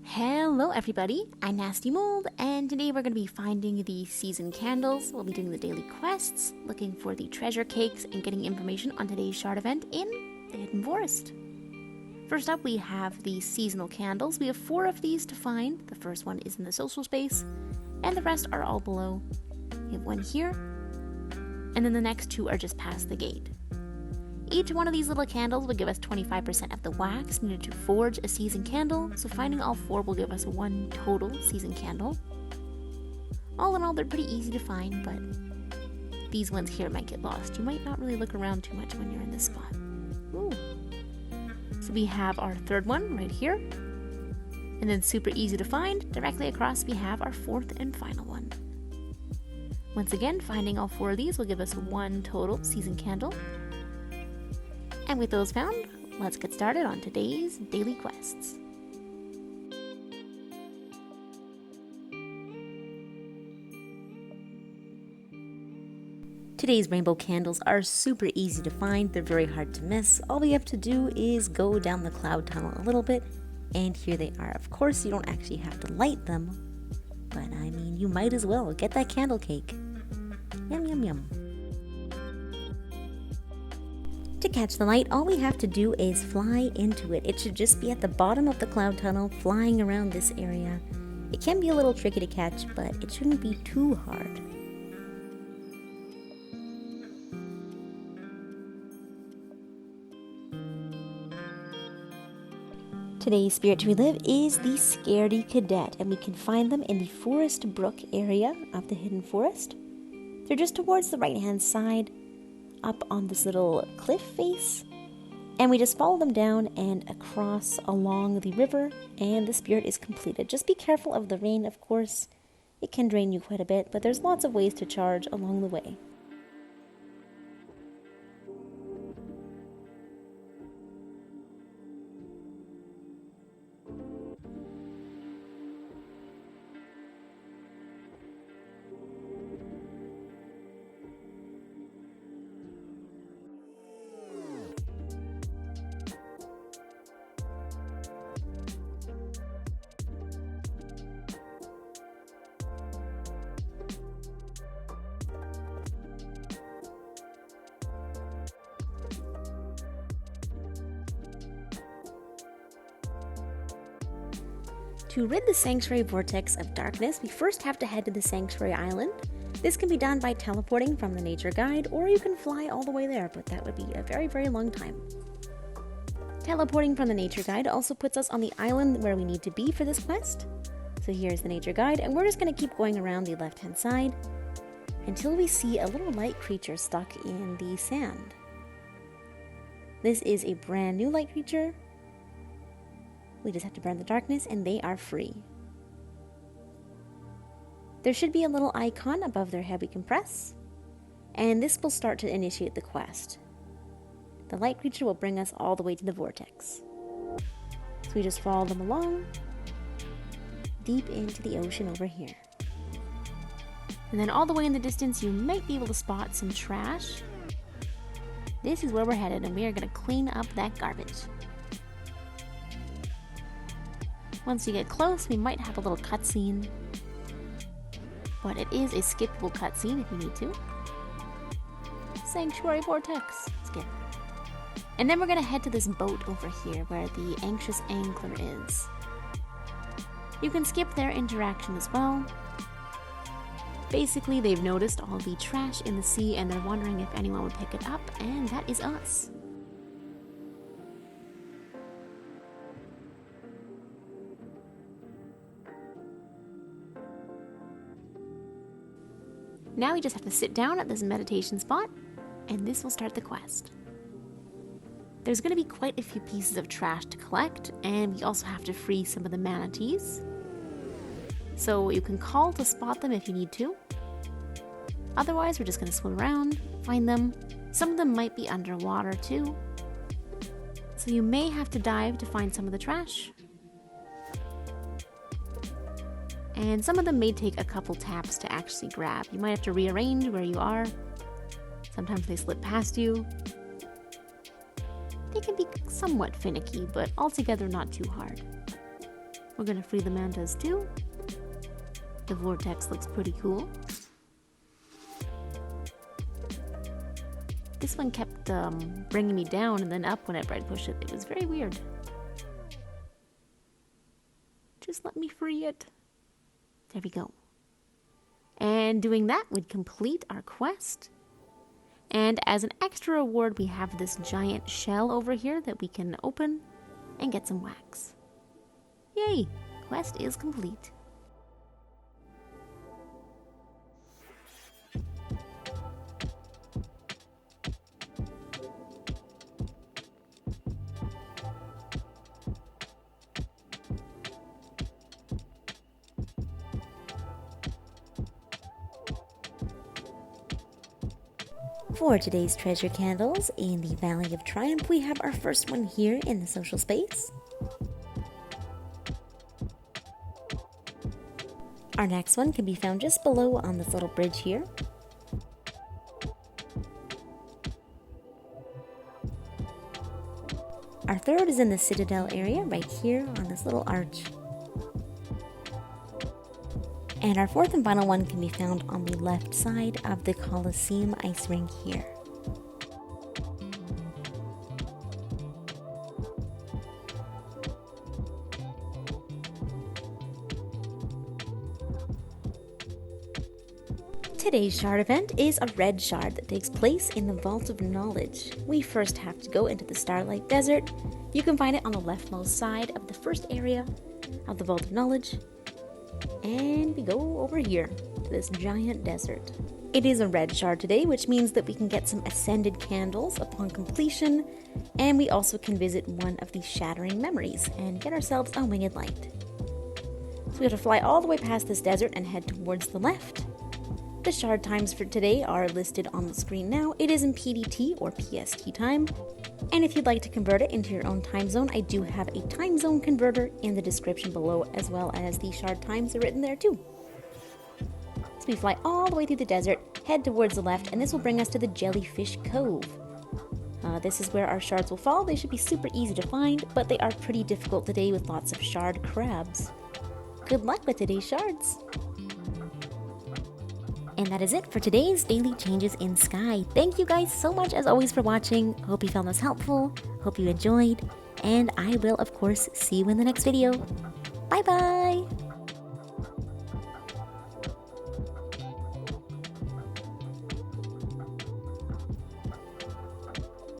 Hello everybody, I'm nastymold, and today we're going to be finding the season candles. We'll be doing the daily quests, looking for the treasure cakes, and getting information on today's shard event in the Hidden Forest. First up, we have the seasonal candles. We have 4 of these to find. The first one is in the social space, and the rest are all below. We have one here, and then the next 2 are just past the gate. Each one of these little candles will give us 25% of the wax needed to forge a season candle, so finding all 4 will give us 1 total season candle. All in all, they're pretty easy to find, but these ones here might get lost. You might not really look around too much when you're in this spot. Ooh. So we have our 3rd one right here, and then super easy to find, directly across we have our 4th and final one. Once again, finding all 4 of these will give us 1 total season candle. And with those found, let's get started on today's daily quests. Today's rainbow candles are super easy to find, they're very hard to miss. All we have to do is go down the cloud tunnel a little bit, and here they are. Of course, you don't actually have to light them, but I mean, you might as well. Get that candle cake. Yum, yum, yum. To catch the light, all we have to do is fly into it. It should just be at the bottom of the cloud tunnel, flying around this area. It can be a little tricky to catch, but it shouldn't be too hard. Today's spirit to relive is the Scaredy Cadet, and we can find them in the Forest Brook area of the Hidden Forest. They're just towards the right-hand side, up on this little cliff face, and we just follow them down and across along the river, and the spirit is completed. Just be careful of the rain, of course. It can drain you quite a bit, but there's lots of ways to charge along the way. To rid the Sanctuary Vortex of darkness, we first have to head to the Sanctuary Island. This can be done by teleporting from the nature guide, or you can fly all the way there, but that would be a very, very long time. Teleporting from the nature guide also puts us on the island where we need to be for this quest. So here's the nature guide, and we're just going to keep going around the left-hand side until we see a little light creature stuck in the sand. This is a brand new light creature. We just have to burn the darkness and they are free. There should be a little icon above their head we can press, and this will start to initiate the quest. The light creature will bring us all the way to the vortex. So we just follow them along, deep into the ocean over here. And then all the way in the distance you might be able to spot some trash. This is where we're headed, and we are going to clean up that garbage. Once you get close, we might have a little cutscene, but it is a skippable cutscene if you need to. Sanctuary Vortex, skip. And then we're going to head to this boat over here where the Anxious Angler is. You can skip their interaction as well. Basically, they've noticed all the trash in the sea and they're wondering if anyone would pick it up, and that is us. Now we just have to sit down at this meditation spot, and this will start the quest. There's going to be quite a few pieces of trash to collect, and we also have to free some of the manatees. So you can call to spot them if you need to. Otherwise, we're just going to swim around, find them. Some of them might be underwater too. So you may have to dive to find some of the trash. And some of them may take a couple taps to actually grab. You might have to rearrange where you are. Sometimes they slip past you. They can be somewhat finicky, but altogether not too hard. We're gonna free the mantas too. The vortex looks pretty cool. This one kept bringing me down and then up whenever I'd push it. It was very weird. Just let me free it. There we go. And doing that would complete our quest. And as an extra reward, we have this giant shell over here that we can open and get some wax. Yay! Quest is complete. For today's treasure candles in the Valley of Triumph, we have our first one here in the social space. Our next one can be found just below on this little bridge here. Our third is in the Citadel area, right here on this little arch. And our fourth and final one can be found on the left side of the Colosseum ice rink here. Today's shard event is a red shard that takes place in the Vault of Knowledge. We first have to go into the Starlight Desert. You can find it on the leftmost side of the first area of the Vault of Knowledge. And we go over here to this giant desert. It is a red shard today, which means that we can get some ascended candles upon completion, and we also can visit one of the shattering memories and get ourselves a winged light. So we have to fly all the way past this desert and head towards the left. The shard times for today are listed on the screen now. It is in PDT or PST time. And if you'd like to convert it into your own time zone, I do have a time zone converter in the description below, as well as the shard times are written there too. So we fly all the way through the desert, head towards the left, and this will bring us to the Jellyfish Cove. This is where our shards will fall. They should be super easy to find, but they are pretty difficult today with lots of shard crabs. Good luck with today's shards! And that is it for today's Daily Changes in Sky. Thank you guys so much as always for watching. Hope you found this helpful. Hope you enjoyed. And I will, of course, see you in the next video. Bye bye!